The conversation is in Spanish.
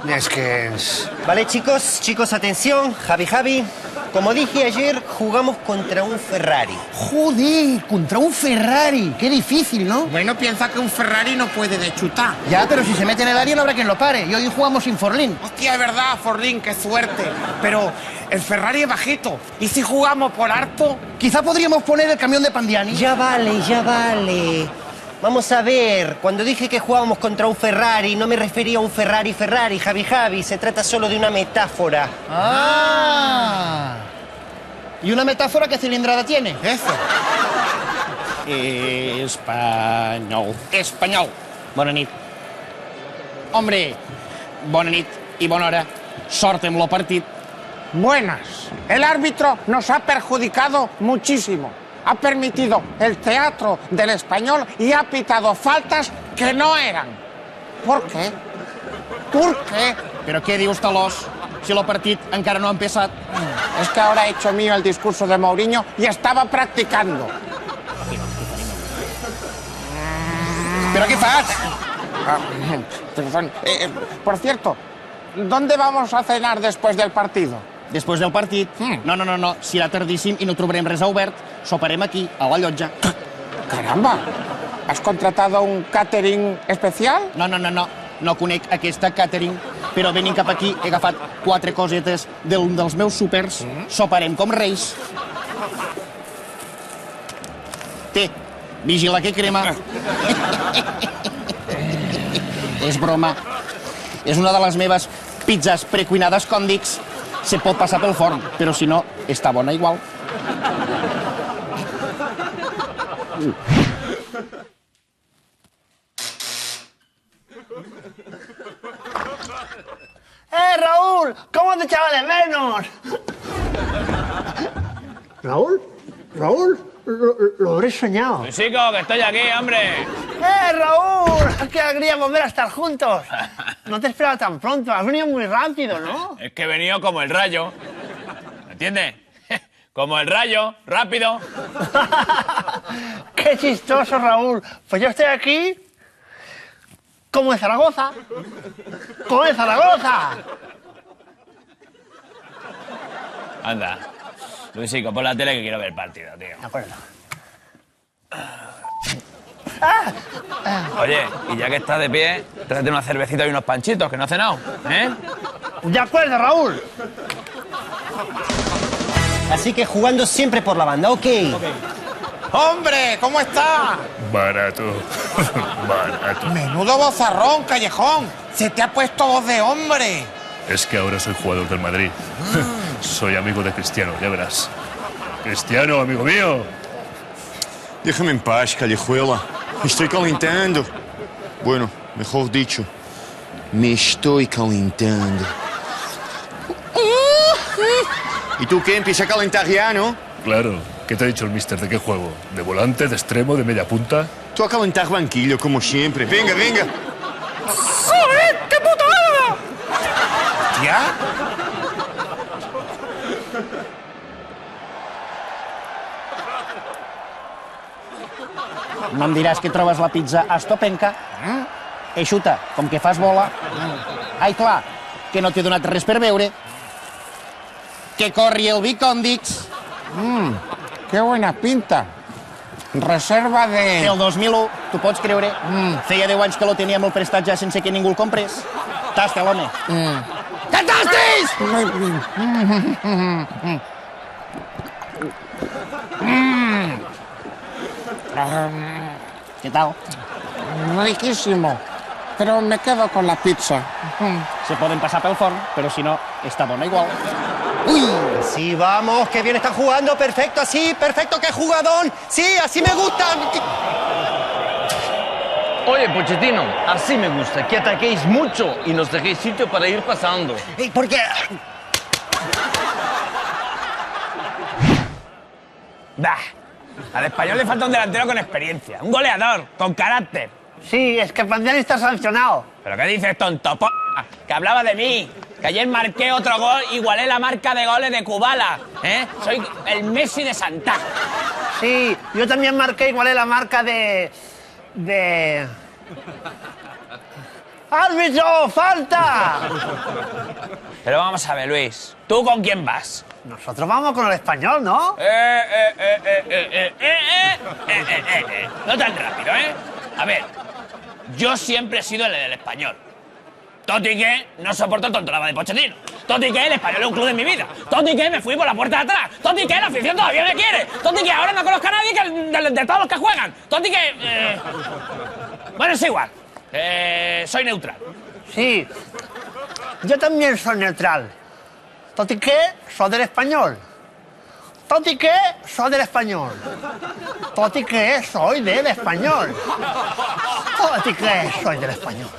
Es que... Vale, chicos, atención. Javi. Como dije ayer, jugamos contra un Ferrari. Joder, contra un Ferrari. Qué difícil, ¿no? Bueno, piensa que un Ferrari no puede de chutar. Ya, pero si se mete en el área no habrá quien lo pare. Y hoy jugamos sin Forlín. Hostia, es verdad, Forlín, qué suerte. Pero el Ferrari es bajito. ¿Y si jugamos por harto? Quizá podríamos poner el camión de Pandiani. Ya vale. Vamos a ver, cuando dije que jugábamos contra un Ferrari, no me refería a un Ferrari, Javi. Se trata solo de una metáfora. Ah. ¿Y una metáfora qué cilindrada tiene? Eso. Espanyol. Bona nit. Hombre, bona nit i bona hora. Sort amb el partit. Buenas. El árbitro nos ha perjudicado muchísimo. Ha permitido el teatro del Español y ha pitado faltas que no eran. ¿Por qué? ¿Por qué? Però què dius, talós? Si el partit encara no ha empezat. Es que ahora he hecho mío el discurso de Mourinho y estaba practicando. Però què fas? Perdón. Por cierto, ¿dónde vamos a cenar después del partido? Després del partit? No. Serà tardíssim i no trobarem res obert. Soparem aquí, a la llotja. Caramba, ¿has contratado un catering especial? No. No conec aquesta catering, però venint cap aquí he agafat 4 cosetes d'un dels meus súpers. Soparem com reis. Té, vigila que crema. És broma. És una de les meves pizzas precuinades còndics. Se pot passar pel forn, però si no, està bona igual. Raúl! ¿Cómo te echaba de menos? ¿Raúl? Lo habré soñado. Chico, que estoy aquí, hombre. Raúl! ¡Qué alegría volver a estar juntos! No te esperaba tan pronto, has venido muy rápido, ¿no? Es que he venido como el rayo. ¿Me entiendes? Como el rayo, rápido. ¡Qué chistoso, Raúl! Pues yo estoy aquí como en Zaragoza. ¡Como en Zaragoza! Anda. Luisico, pon la tele que quiero ver el partido, tío. De acuerdo. Oye, y ya que estás de pie, tráete una cervecita y unos panchitos, que no has cenado, ¿eh? De acuerdo, Raúl. Así que jugando siempre por la banda, ok. ¡Hombre! ¿Cómo está? Barato. Menudo vozarrón, Callejón. Se te ha puesto voz de hombre. Es que ahora soy jugador del Madrid. Soy amigo de Cristiano, ya verás. Cristiano, amigo mío. Déjame en paz, Callejuela. Me estoy calentando. Bueno, mejor dicho, me estoy calentando. ¿Y tú qué? ¿Empieza a calentar ya, no? Claro. ¿Qué te ha dicho el mister? ¿De qué juego? ¿De volante, de extremo, de media punta? Tú a calentar banquillo, como siempre. Venga. ¡Joder! ¡Qué putada! ¿Ya? No em diràs que trobes la pizza a Stopenka? Eixuta, com que fas bola. Ai, clar, que no t'he donat res per beure. Que corri el vi còndics. ¡Qué buena pinta! Reserva de... El 2001, t'ho pots creure? Feia 10 anys que lo teníem el prestat ja sense que ningú el comprés. Tasta, l'home. Que tastis! ¿Qué tal? Riquísimo. Pero me quedo con la pizza. Se poden passar pel forn, però si no, està bona igual. ¡Uy! Sí, vamos, que bien están jugando. Perfecto, así, perfecto, qué jugadón. Sí, así me gustan. Oye, Pochettino, así me gusta, que ataquéis mucho y nos dejéis sitio para ir pasando. Porque... Bah, al Español le falta un delantero con experiencia, un goleador, con carácter. Sí, es que Pandiani está sancionado. ¿Pero qué dices, tonto p***? Que hablaba de mí, que ayer marqué otro gol, igualé la marca de goles de Kubala, ¿eh? Soy el Messi de Santa. Sí, yo también marqué igual la marca de ¡Árbitro, falta! Pero vamos a ver, Luis, ¿tú con quién vas? Nosotros vamos con el Español, ¿no? No tan rápido, ¿eh? A ver, yo siempre he sido el del Español. Toti que no soporto el tontolaba de Pochettino. Toti que el Español es un club de mi vida. Toti que me fui por la puerta de atrás. Toti que la afición todavía me quiere. Toti que ahora no conozco a nadie de todos los que juegan. Toti que... Bueno, es igual. Soy neutral. Sí. Yo también soy neutral. Toti que soy del Español. Toti que soy del Español. Toti que soy del Español. Toti que soy del Español.